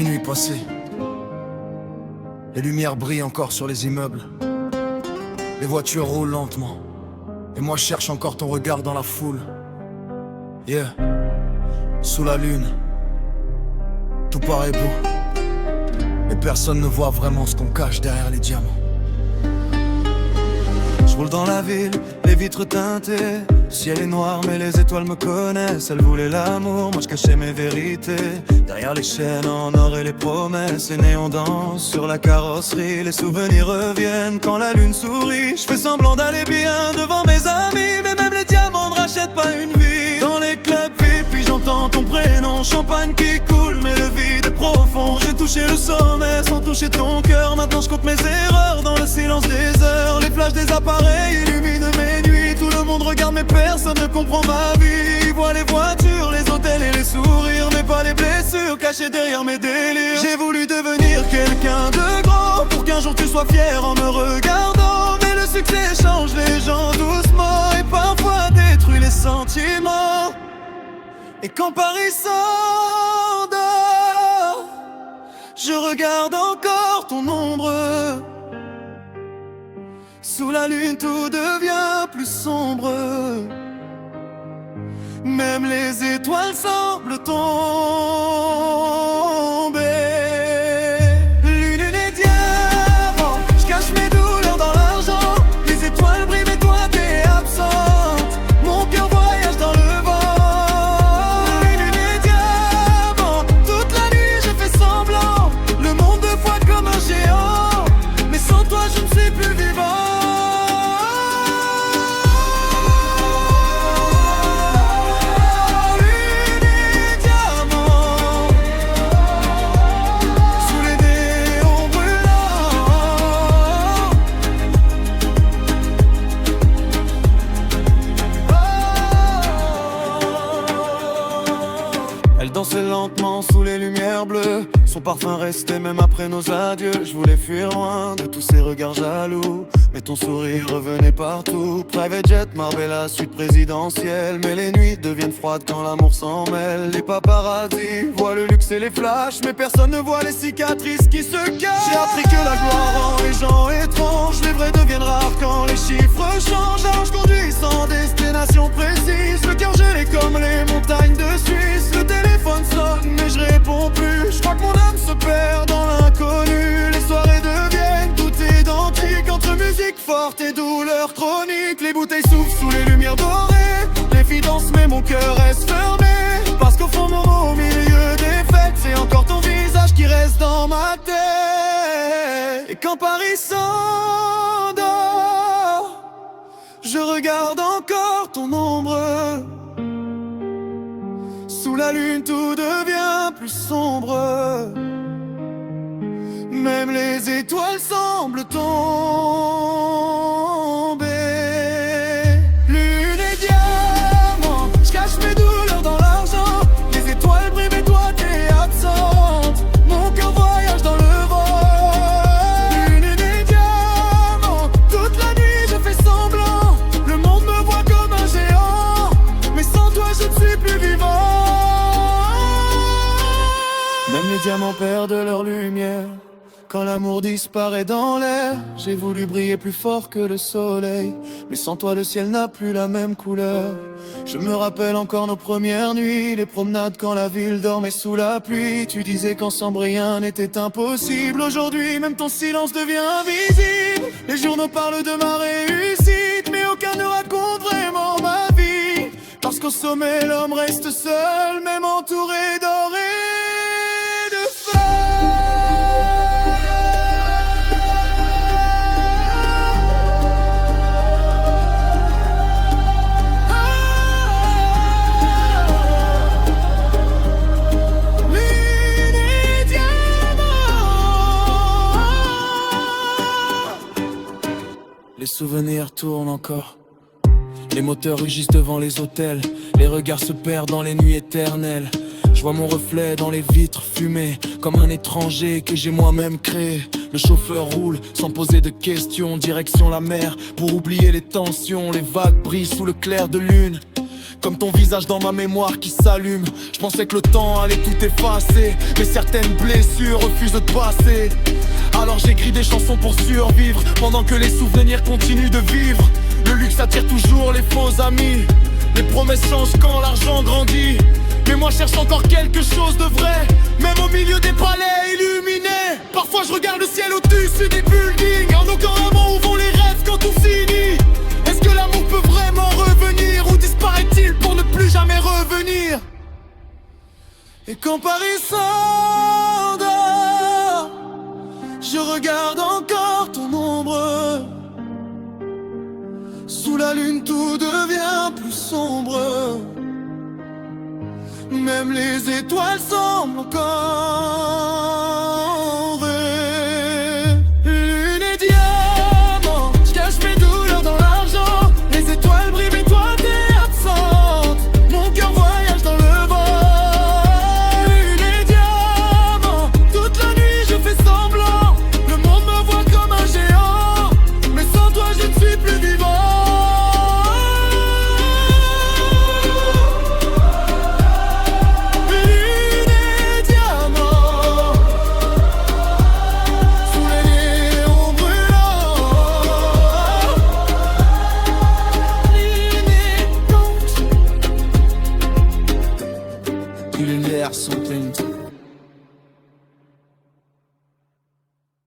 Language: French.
Minuit passé, les lumières brillent encore sur les immeubles. Les voitures roulent lentement, et moi je cherche encore ton regard dans la foule. Yeah, sous la lune, tout paraît beau, mais personne ne voit vraiment ce qu'on cache derrière les diamants. Je roule dans la ville, les vitres teintées. Le ciel est noir mais les étoiles me connaissent. Elles voulaient l'amour, moi je cachais mes vérités. Derrière les chaînes en or et les promesses, les néons dansent sur la carrosserie. Les souvenirs reviennent quand la lune sourit. Je fais semblant d'aller bien devant mes amis, mais même les diamants ne rachètent pas une vie. Dans les clubs puis j'entends ton prénom, champagne qui coule mais le vide est profond. J'ai touché le sommet sans toucher ton cœur. Maintenant je compte mes erreurs dans le silence des heures. Les flashs des appareils illuminent mes nuits. Tout le monde regarde mais personne ne comprend ma vie. Ils voient les voitures, les hôtels et les sourires, mais pas les blessures cachées derrière mes délires. J'ai voulu devenir quelqu'un de grand pour qu'un jour tu sois fier en me regardant. Mais le succès change les gens doucement et parfois détruit les sentiments. Et quand Paris s'endort, je regarde encore ton ombre. Sous la lune tout devient plus sombre. Même les étoiles semblent tomber. Lune et diamant, je cache mes douleurs dans l'argent. Les étoiles brillent mais toi t'es absente. Mon cœur voyage dans le vent. Lune et diamant, toute la nuit je fais semblant. Le monde me voit comme un géant, mais sans toi je ne suis plus vivant. Elle dansait lentement sous les lumières bleues. Son parfum restait même après nos adieux. Je voulais fuir loin de tous ces regards jaloux, mais ton sourire revenait partout. Private jet, Marbella, suite présidentielle. Mais les nuits deviennent froides quand l'amour s'en mêle. Les paparazzis voient le luxe et les flashs, mais personne ne voit les cicatrices qui se cachent. J'ai appris que la gloire rend les gens étranges. Les vrais deviennent rares quand les chiffres changent. Alors je conduis sans destination précise, le cœur gelé comme les montagnes de Suisse. Le téléphone sonne mais je réponds plus. Je crois que mon âme se perd dans l'inconnu. Les soirées deviennent toutes identiques, entre musique forte et douleur chronique. Les bouteilles soufflent sous les lumières dorées. Les filles dansent mais mon cœur reste fermé. Parce qu'au fond au milieu des fêtes, c'est encore ton visage qui reste dans ma tête. Et quand Paris s'endort, je regarde encore ton ombre. Sous la lune tout devient plus sombre. Même les étoiles semblent tomber. Lune et diamant, je cache mes douleurs dans l'argent. Les étoiles brillent mais toi t'es absente. Mon cœur voyage dans le vent. Lune et diamant, toute la nuit je fais semblant. Le monde me voit comme un géant, mais sans toi je ne suis plus vivant. Même les diamants perdent leur lumière quand l'amour disparaît dans l'air. J'ai voulu briller plus fort que le soleil, mais sans toi le ciel n'a plus la même couleur. Je me rappelle encore nos premières nuits, les promenades quand la ville dormait sous la pluie. Tu disais qu'ensemble rien n'était impossible. Aujourd'hui même ton silence devient invisible. Les journaux parlent de ma réussite, mais aucun ne raconte vraiment ma vie. Parce qu'au sommet l'homme reste seul, même entouré d'or et de fleurs. Les souvenirs tournent encore. Les moteurs rugissent devant les hôtels. Les regards se perdent dans les nuits éternelles. Je vois mon reflet dans les vitres fumées, comme un étranger que j'ai moi-même créé. Le chauffeur roule sans poser de questions, direction la mer pour oublier les tensions. Les vagues brillent sous le clair de lune. Comme ton visage dans ma mémoire qui s'allume. Je pensais que le temps allait tout effacer, mais certaines blessures refusent de passer. Alors j'écris des chansons pour survivre, pendant que les souvenirs continuent de vivre. Le luxe attire toujours les faux amis. Les promesses changent quand l'argent grandit. Mais moi je cherche encore quelque chose de vrai, même au milieu des palais illuminés. Parfois je regarde le ciel au-dessus des buildings, en aucun moment où vont les rêves quand tout finit. Est-ce que l'amour peut vraiment revenir, ou disparaît-il pour ne plus jamais revenir? Et quand Paris s'endort, je regarde encore ton ombre. Sous la lune tout devient plus sombre. Même les étoiles semblent encore vraies. Lune et diamant, je cache mes douleurs dans l'argent. Les étoiles brillent mais toi t'es absente. Mon cœur voyage dans le vent. Lune et diamant, toute la nuit je fais semblant. Le monde me voit comme un géant, mais sans toi je ne suis plus vivant. Les lumières sont éteintes.